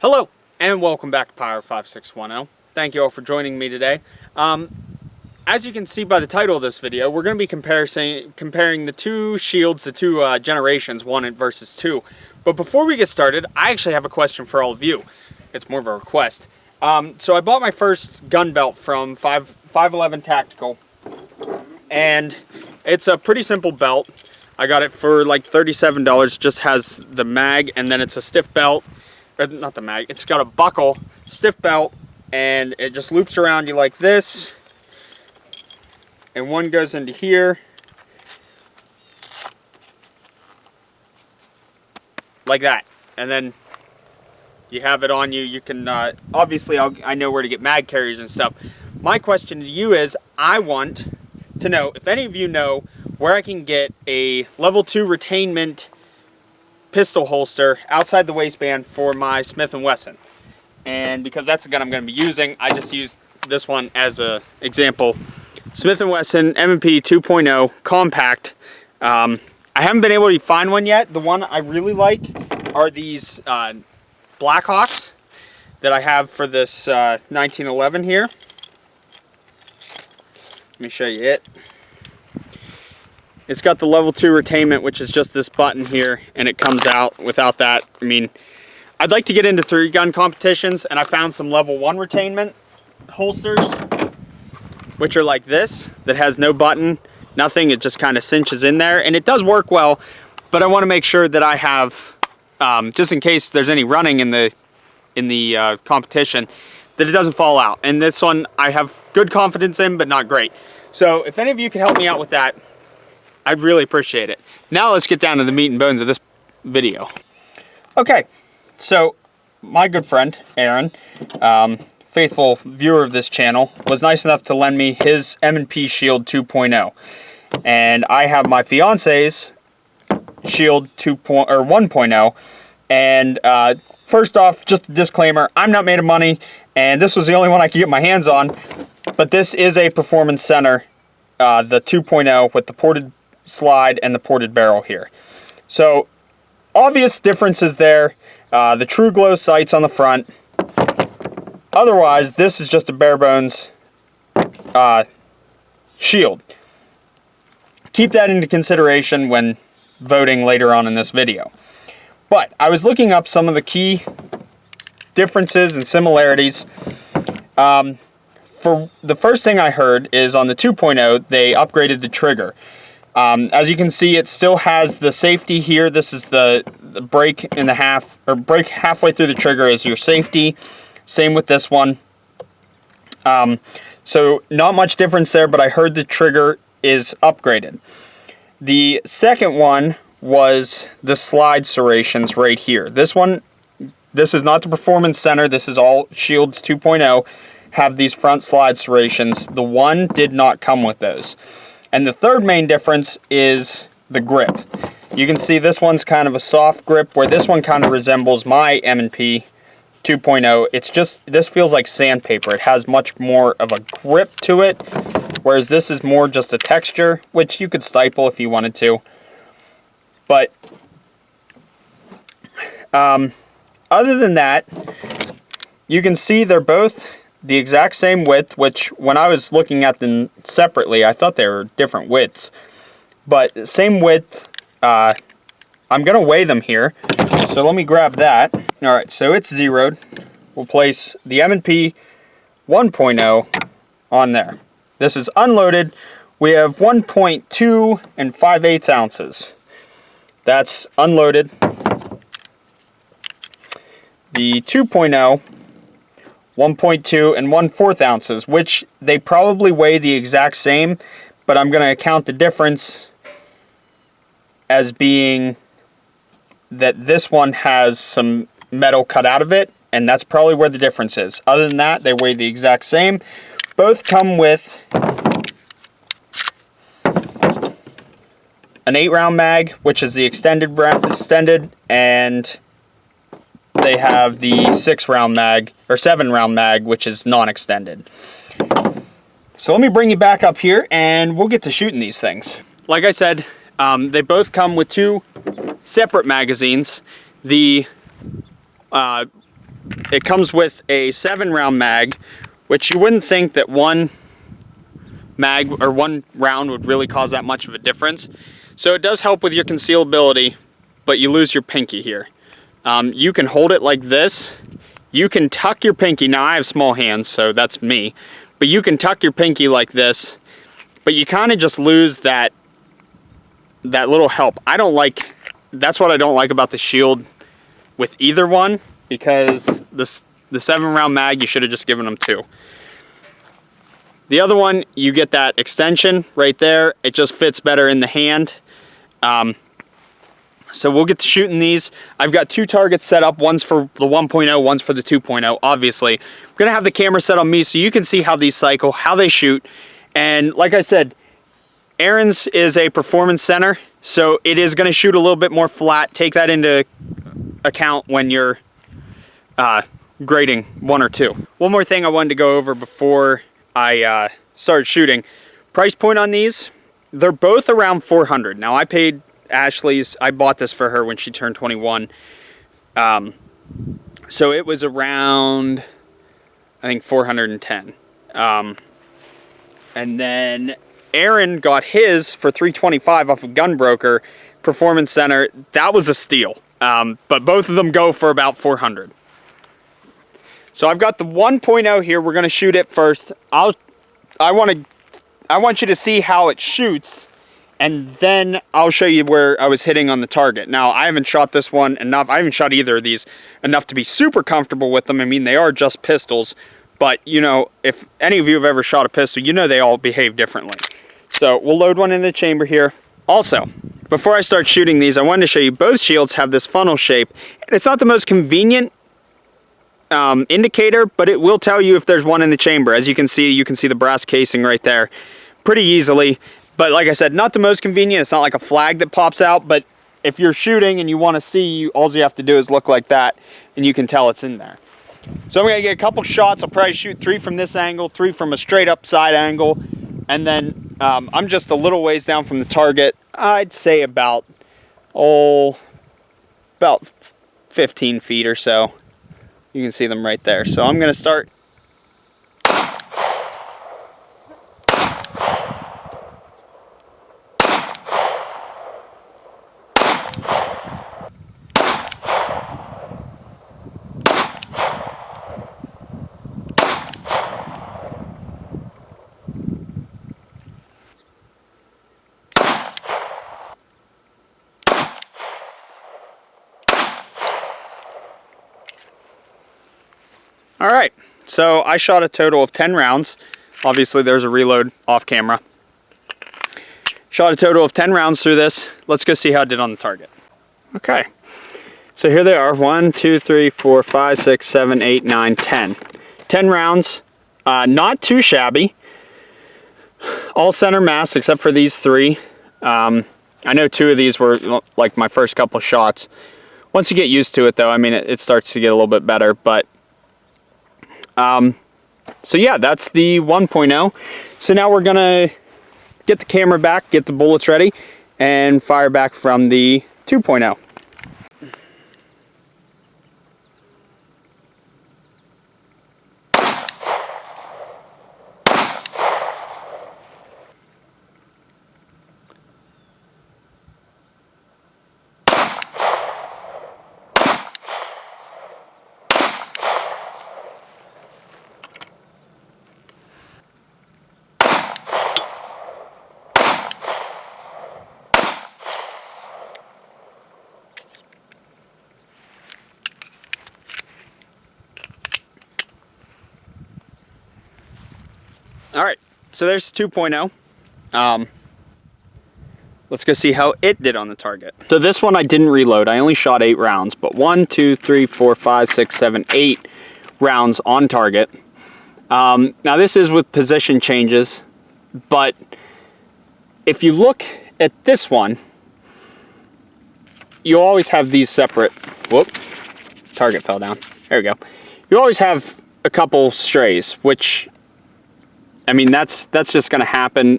Hello, and welcome back to Pyro 5610. Thank you all for joining me today. As you can see by the title of this video, we're going to be comparing the two shields, the two generations, 1 versus 2. But before we get started, I actually have a question for all of you. It's more of a request. So I bought my first gun belt from 511 Tactical, and it's a pretty simple belt. I got it for like $37. Just has the mag, and then it's a stiff belt. Not the mag, it's got a buckle, stiff belt, and it just loops around you like this, and one goes into here like that, and then you have it on you. You can obviously I know where to get mag carriers and stuff. My question to you is, I want to know if any of you know where I can get a level 2 retainment pistol holster outside the waistband for my Smith & Wesson. And because that's the gun I'm going to be using, I just used this one as an example. Smith & Wesson M&P 2.0 compact. I haven't been able to find one yet. The one I really like are these Blackhawks that I have for this 1911 here. Let me show you it. It's got the level 2 retainment, which is just this button here, and it comes out without that. I mean, I'd like to get into 3-gun competitions, and I found some level 1 retainment holsters, which are like this, that has no button, nothing. It just kind of cinches in there, and it does work well, but I want to make sure that I have, just in case there's any running in the competition, that it doesn't fall out. And this one I have good confidence in, but not great. So if any of you can help me out with that, I'd really appreciate it. Now let's get down to the meat and bones of this video. Okay, so my good friend, Aaron, faithful viewer of this channel, was nice enough to lend me his M&P Shield 2.0. And I have my fiance's Shield 1.0. And first off, just a disclaimer, I'm not made of money, and this was the only one I could get my hands on. But this is a performance center, the 2.0 with the ported slide and the ported barrel here. So obvious differences there. The True Glow sights on the front. Otherwise, this is just a bare bones shield. Keep that into consideration when voting later on in this video. But I was looking up some of the key differences and similarities. For the first thing I heard is on the 2.0, they upgraded the trigger. As you can see, it still has the safety here. This is the break in the half, or break halfway through the trigger is your safety. Same with this one. So not much difference there, but I heard the trigger is upgraded. The second one was the slide serrations right here. This is not the performance center. This is all Shields 2.0 have these front slide serrations. The one did not come with those. And the third main difference is the grip. You can see this one's kind of a soft grip, where this one kind of resembles my M&P 2.0. It's just, this feels like sandpaper. It has much more of a grip to it, whereas this is more just a texture, which you could stipple if you wanted to. But other than that, you can see they're both the exact same width, which when I was looking at them separately, I thought they were different widths. But same width. I'm going to weigh them here. So let me grab that. Alright, so it's zeroed. We'll place the M&P 1.0 on there. This is unloaded. We have 1.2 and 5/8 ounces. That's unloaded. The 2.0, 1.2 and 1/4 ounces, which they probably weigh the exact same, but I'm going to account the difference as being that this one has some metal cut out of it, and that's probably where the difference is. Other than that, they weigh the exact same. Both come with an 8-round mag, which is the extended, and they have the 6-round mag, or 7-round mag, which is non-extended. So let me bring you back up here, and we'll get to shooting these things. Like I said, they both come with 2 separate magazines. The it comes with a 7-round mag, which you wouldn't think that one mag or one round would really cause that much of a difference. So it does help with your concealability, but you lose your pinky here. You can hold it like this. You can tuck your pinky. Now I have small hands, so that's me. But you can tuck your pinky like this, but you kind of just lose that little help. That's what I don't like about the Shield with either one, because the 7-round mag, you should have just given them 2. The other one, you get that extension right there. It just fits better in the hand. So we'll get to shooting these. I've got 2 targets set up. One's for the 1.0, one's for the 2.0, obviously. I'm gonna have the camera set on me so you can see how these cycle, how they shoot. And like I said, Aaron's is a performance center, so it is gonna shoot a little bit more flat. Take that into account when you're grading 1 or 2. One more thing I wanted to go over before I started shooting. Price point on these, they're both around $400. Now I paid Ashley's, I bought this for her when she turned 21. So it was around, I think, $410. And then Aaron got his for $325 off of Gunbroker Performance Center. That was a steal. But both of them go for about $400. So I've got the 1.0 here. We're gonna shoot it first. I want you to see how it shoots, and then I'll show you where I was hitting on the target. Now, I haven't shot this one enough. I haven't shot either of these enough to be super comfortable with them. I mean, they are just pistols, but you know, if any of you have ever shot a pistol, you know they all behave differently. So we'll load one in the chamber here. Also, before I start shooting these, I wanted to show you both shields have this funnel shape. It's not the most convenient indicator, but it will tell you if there's one in the chamber. As you can see the brass casing right there pretty easily. But like I said, not the most convenient. It's not like a flag that pops out, but if you're shooting and you want to see, all you have to do is look like that and you can tell it's in there. So I'm going to get a couple shots. I'll probably shoot 3 from this angle, 3 from a straight up side angle, and then I'm just a little ways down from the target. I'd say about 15 feet or so. You can see them right there. So I'm going to start. All right, so I shot a total of 10 rounds. Obviously there's a reload off camera. Shot a total of 10 rounds through this. Let's go see how it did on the target. Okay, so here they are. 1, 2, 3, 4, 5, 6, 7, 8, 9, 10. 10 rounds, not too shabby. All center mass except for these 3. I know 2 of these were like my first couple shots. Once you get used to it though, I mean, it starts to get a little bit better, but so yeah, that's the 1.0. So now we're gonna get the camera back, get the bullets ready, and fire back from the 2.0. All right, so there's 2.0. Let's go see how it did on the target. So this one I didn't reload. I only shot 8 rounds, but 1, 2, 3, 4, 5, 6, 7, 8 rounds on target. Now this is with position changes, but if you look at this one, you always have these separate, whoop, target fell down. There we go. You always have a couple strays, which, I mean, that's just gonna happen.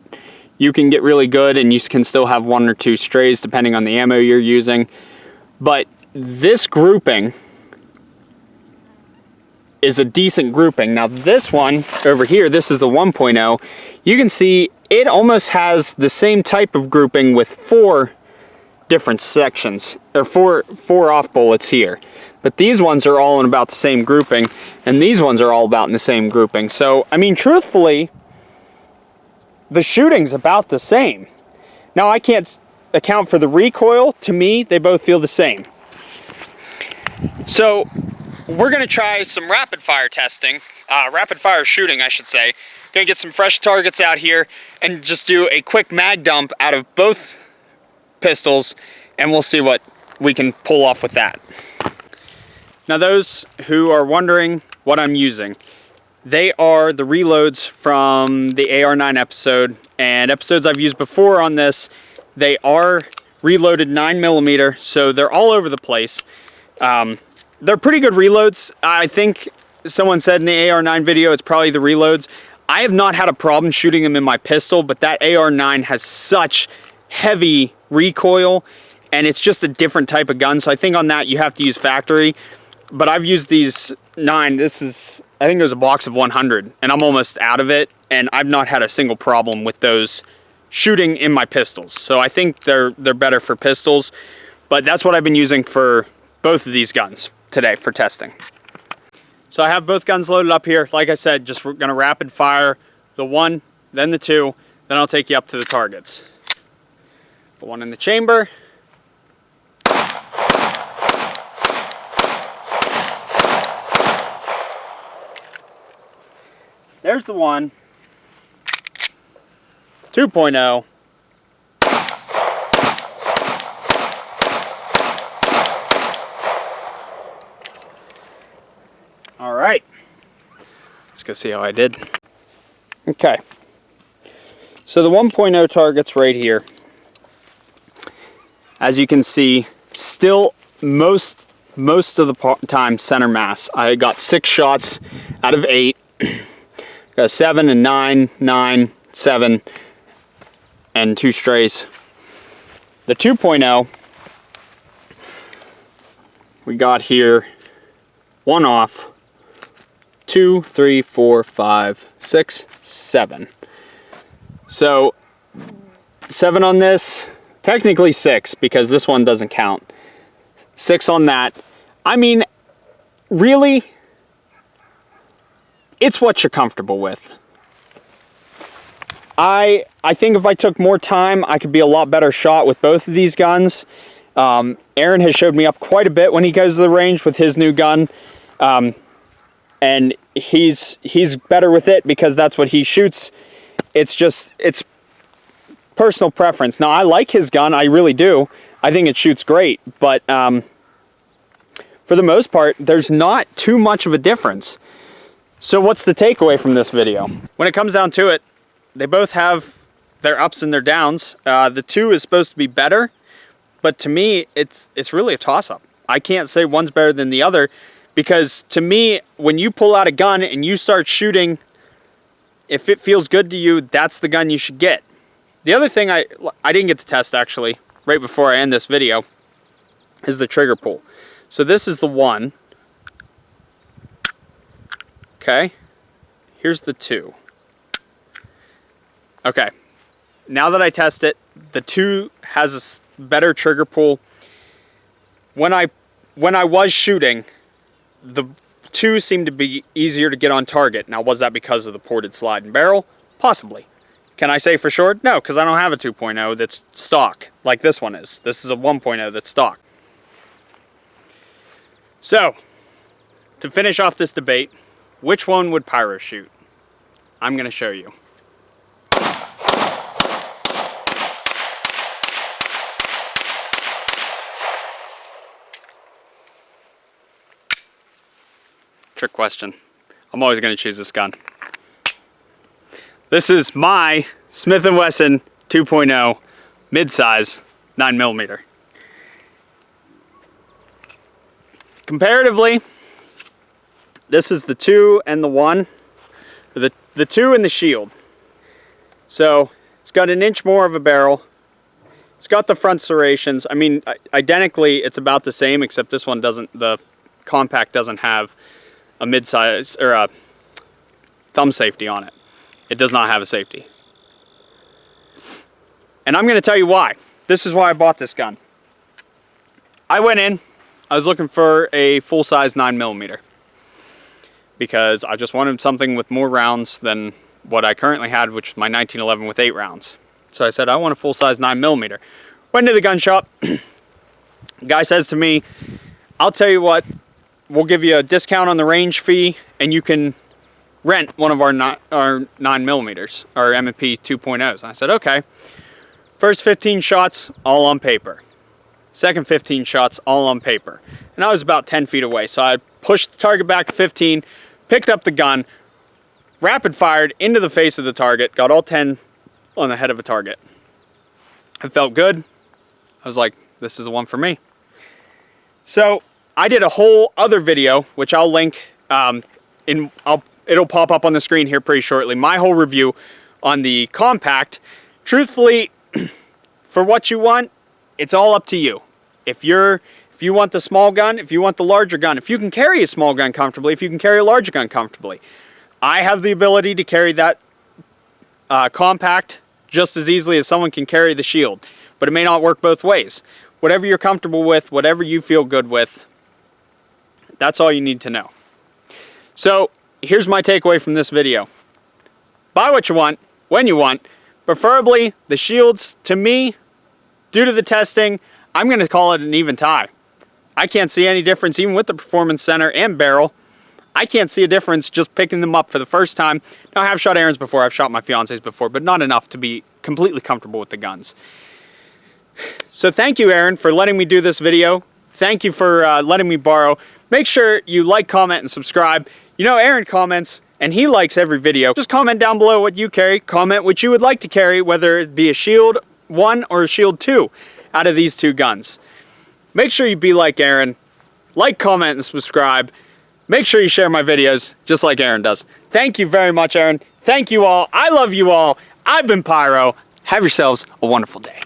You can get really good and you can still have 1 or 2 strays depending on the ammo you're using. But this grouping is a decent grouping. Now this one over here, this is the 1.0. You can see it almost has the same type of grouping with 4 different sections, or four off bullets here. But these ones are all in about the same grouping, and these ones are all about in the same grouping. So, I mean, truthfully, the shooting's about the same. Now, I can't account for the recoil. To me, they both feel the same. So, we're gonna try some rapid fire testing, rapid fire shooting, I should say. Gonna get some fresh targets out here and just do a quick mag dump out of both pistols, and we'll see what we can pull off with that. Now, those who are wondering what I'm using, they are the reloads from the AR9 episode, and episodes I've used before on this. They are reloaded 9mm, so they're all over the place. They're pretty good reloads. I think someone said in the AR9 video it's probably the reloads. I have not had a problem shooting them in my pistol, but that AR9 has such heavy recoil, and it's just a different type of gun, so I think on that you have to use factory. But I've used these 9, this is, I think there's a box of 100, and I'm almost out of it, and I've not had a single problem with those shooting in my pistols. So I think they're better for pistols, but that's what I've been using for both of these guns today for testing. So I have both guns loaded up here. Like I said, just we're gonna rapid fire the 1, then the 2, then I'll take you up to the targets. The 1 in the chamber. There's the 1. 2.0. All right. Let's go see how I did. Okay. So the 1.0 target's right here. As you can see, still most of the time center mass. I got 6 shots out of 8. Got 7 and 9, 9, 7, and 2 strays. The 2.0, we got here 1 off, 2, 3, 4, 5, 6, 7. So 7 on this, technically 6 because this one doesn't count. 6 on that. I mean, really, it's what you're comfortable with. I think if I took more time, I could be a lot better shot with both of these guns. Aaron has showed me up quite a bit when he goes to the range with his new gun. And he's better with it because that's what he shoots. It's personal preference. Now, I like his gun, I really do. I think it shoots great, but for the most part, there's not too much of a difference. So what's the takeaway from this video? When it comes down to it, they both have their ups and their downs. The 2 is supposed to be better, but to me, it's really a toss-up. I can't say one's better than the other, because to me, when you pull out a gun and you start shooting, if it feels good to you, that's the gun you should get. The other thing I didn't get to test, actually, right before I end this video, is the trigger pull. So this is the 1. Okay, here's the 2. Okay, now that I test it, the 2 has a better trigger pull. When I was shooting, the 2 seemed to be easier to get on target. Now, was that because of the ported slide and barrel? Possibly. Can I say for sure? No, because I don't have a 2.0 that's stock, like this one is. This is a 1.0 that's stock. So, to finish off this debate, which one would pyro shoot? I'm going to show you. Trick question. I'm always going to choose this gun. This is my Smith & Wesson 2.0 mid-size 9mm. Comparatively, this is the 2 and the 1, the 2 and the shield. So it's got an inch more of a barrel. It's got the front serrations. I mean, identically, it's about the same, except this one doesn't, the compact doesn't have mid-size or a thumb safety on it. It does not have a safety. And I'm going to tell you why. This is why I bought this gun. I went in, I was looking for a full-size 9mm because I just wanted something with more rounds than what I currently had, which was my 1911 with 8 rounds. So I said, I want a full-size 9mm. Went to the gun shop. Guy says to me, I'll tell you what, we'll give you a discount on the range fee and you can rent one of our 9mm, our M&P 2.0s. I said, okay. First 15 shots, all on paper. Second 15 shots, all on paper. And I was about 10 feet away, so I pushed the target back to 15, picked up the gun, rapid fired into the face of the target, got all 10 on the head of a target. It felt good. I was like, this is the one for me. So I did a whole other video, which I'll link, it'll pop up on the screen here pretty shortly. My whole review on the compact. Truthfully, for what you want, it's all up to you. If you want the small gun, if you want the larger gun, if you can carry a small gun comfortably, if you can carry a larger gun comfortably. I have the ability to carry that compact just as easily as someone can carry the Shield, but it may not work both ways. Whatever you're comfortable with, whatever you feel good with, that's all you need to know. So here's my takeaway from this video. Buy what you want, when you want. Preferably, the Shields, to me, due to the testing, I'm going to call it an even tie. I can't see any difference, even with the Performance Center and barrel. I can't see a difference just picking them up for the first time. Now, I have shot Aaron's before, I've shot my fiance's before, but not enough to be completely comfortable with the guns. So thank you, Aaron, for letting me do this video. Thank you for letting me borrow. Make sure you like, comment, and subscribe. You know, Aaron comments and he likes every video. Just comment down below what you carry. Comment what you would like to carry, whether it be a Shield 1 or a Shield 2 out of these two guns. Make sure you be like Aaron. Like, comment, and subscribe. Make sure you share my videos just like Aaron does. Thank you very much, Aaron. Thank you all. I love you all. I've been Pyro. Have yourselves a wonderful day.